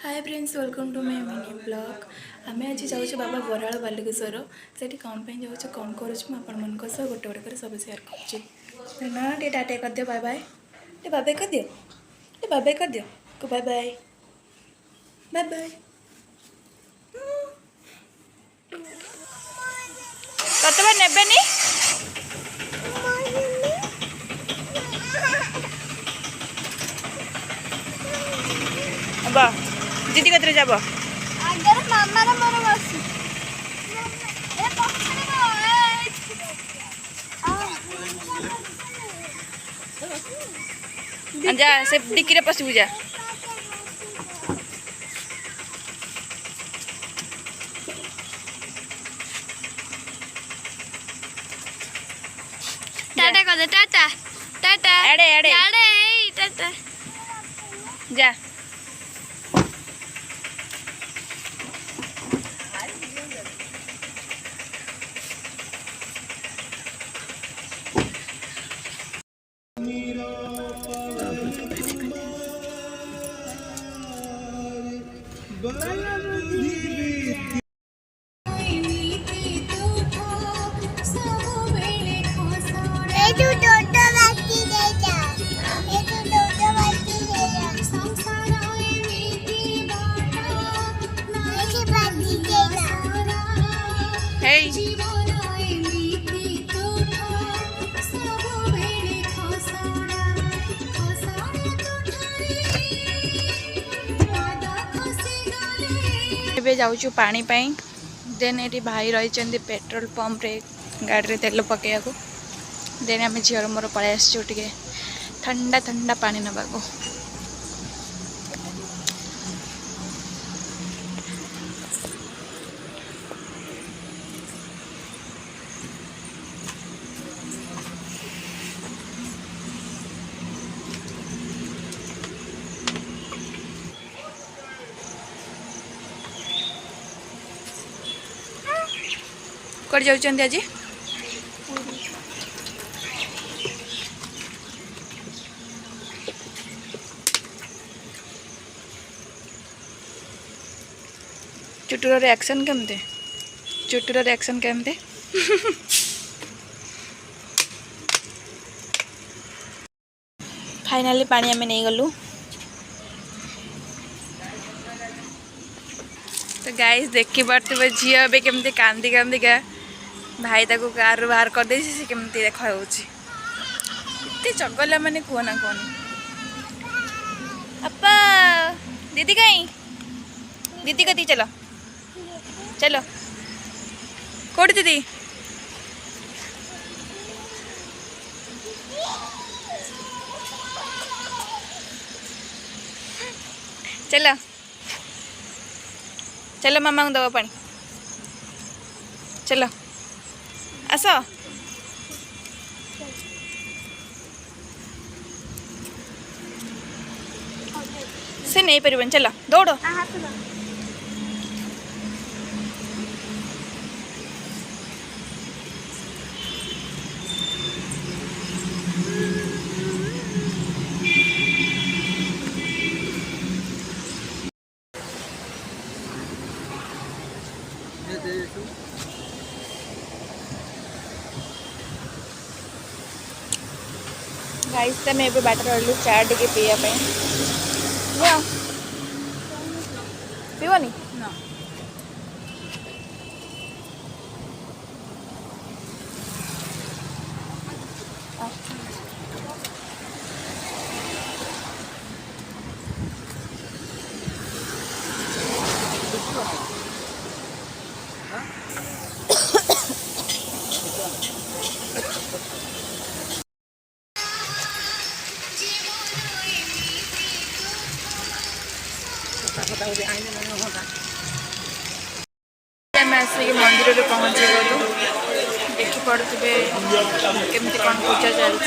Hi friends welcome to my mini blog. आम आज जाऊँ बाबा बराड़ बालिकेश्वर से कौन पर जाऊँ कौन करूँ गोटे गोटे कर सब सेयार कर ना टे टाटा कर दियो बाय बाय टे बाय बाय कर दियो टे बाय बाय कर दियो को बाय बाय बाय बाय कत बार नेबेनी अब दीदी कतरे जाब जा से डिक्की पशु जा टाटा कर दे टाटा टाटा एड़े एड़े एड़े टाटा जा Hey. जाऊँ पानी पाई देन ये भाई रही पेट्रोल पंप रे गाड़ी रे तेल पकड़ा को देन आम झील मोर पलि आसो टे ठंडा ठंडा पानी नवा को कर जाऊँ आज चुटुर रिएक्शन केमते चुटुर रिएक्शन केमते फाइनाली पानी आम नहीं गलु तो गाइस देखी पारे झी ए केमती कांदी कांदिका भाई ताको कार बाहर कर दे से केमती देखा होते चगला माने कहना कहनी अपा दीदी कहीं दीदी कती चलो चलो कोट दीदी चलो चलो मामा को दवा पानी चलो आस से नहीं पार चलो दौड़ गाइस तो मैं बाट रही चाय टे पीवाई पीवनी ना आसिक मंदिर में पहुँची गलु देखी पड़े केमती कौन पूजा चलती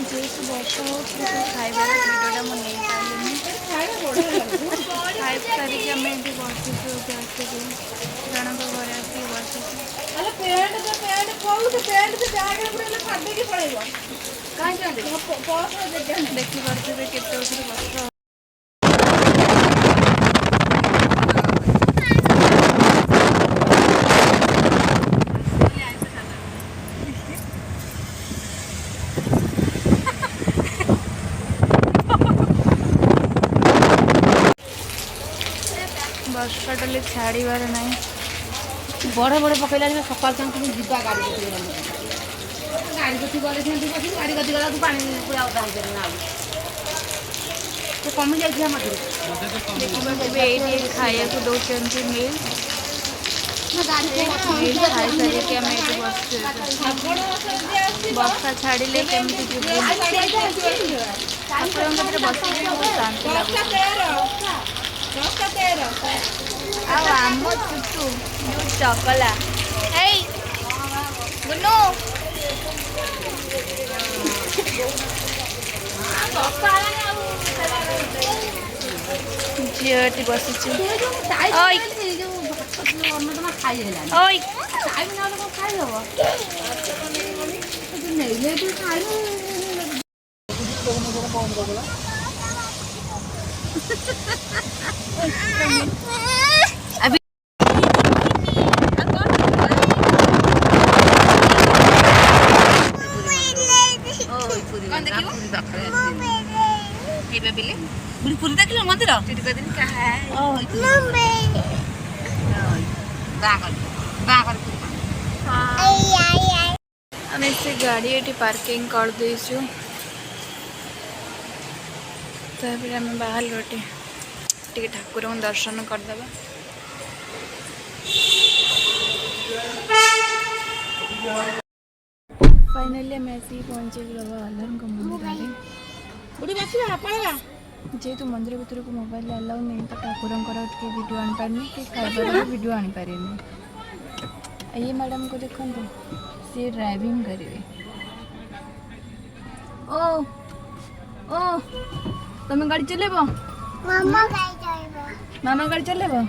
ଯେହେତୁ ବର୍ଷା ହେଉଛି ଖାଇବାର ଭିଡ଼ିଓଟା ମୁଁ ନେଇପାରିଲିନି। ଖାଇ ସାରିକି ଆମେ ଏଠି ବସିଛୁ ଆସିକି ଜଣଙ୍କ ଘରେ ଆସିକି ବସିଛୁ। ଦେଖିପାରୁଥିବେ କେତେ ଉପରେ ବର୍ଷା। ବର୍ଷା ଟୋଟାଲି ଛାଡ଼ିବାର ନାହିଁ। ବଡ଼ ବଡ଼ ପକେଇଲାଣି ସକାଳ ତାଙ୍କୁ ଯିବା ଗାଡ଼ି କତି ଗାଡ଼ି କତି ଗଲେ ସେମିତି ବସି ଗାଡ଼ି କତି ଗଲାକୁ ପାଣି ପୁରା ଓଦା ହେଇଯାଏ ନା ସେ କମି ଯାଇଥିଲା ମଝିରେ। ଦେଖିପାରୁଥିବେ ଏଇଠି ଖାଇବାକୁ ଦେଉଛନ୍ତି ମିଲ୍। ମିଲ୍ ଖାଇସାରିକି ଆମେ ଏଠି ବସିଛୁ। ବର୍ଷା ଛାଡ଼ିଲେ କେମିତି ଯିବୁ? ଠାକୁରଙ୍କ କତିରେ ବସିକି ବହୁତ ଶାନ୍ତି ଲାଗୁଛି। ଆଉ ଆମ ଚୁଟୁ ଯୋଉ ଚକଲା ହେଇ ବୁନୁ ଝିଅ ଏଠି ବସିଛି। ଓଇ ଓଇ ପୁରୀ ଦେଖିଲ ମନ୍ଦିର ଆମେ ସେ ଗାଡ଼ି ଏଠି ପାର୍କିଂ କରିଦେଇଛୁ। ତାପରେ ଆମେ ବାହାରିଲୁ ଟିକେ ଠାକୁରଙ୍କୁ ଦର୍ଶନ କରିଦେବା। फाइनाली ଆମେ ଆସିକି ପହଞ୍ଚିଲୁ ବାବା ଆଲ୍ଲାହଙ୍କ ମନ୍ଦିରରେ। ଯେହେତୁ ମନ୍ଦିର ଭିତରକୁ ମୋବାଇଲ ଆଲାଉ ନାହିଁ ତ ଠାକୁରଙ୍କର ଟିକେ ଭିଡ଼ିଓ ଆଣିପାରିନି କି ଖାଇବାର ବି ଭିଡ଼ିଓ ଆଣିପାରିନି। ये मैडम को देखो सी ड्राइविंग करेंगे। ओ ओ तुम गाड़ी चलेबो? मामा गाड़ी चलेबो।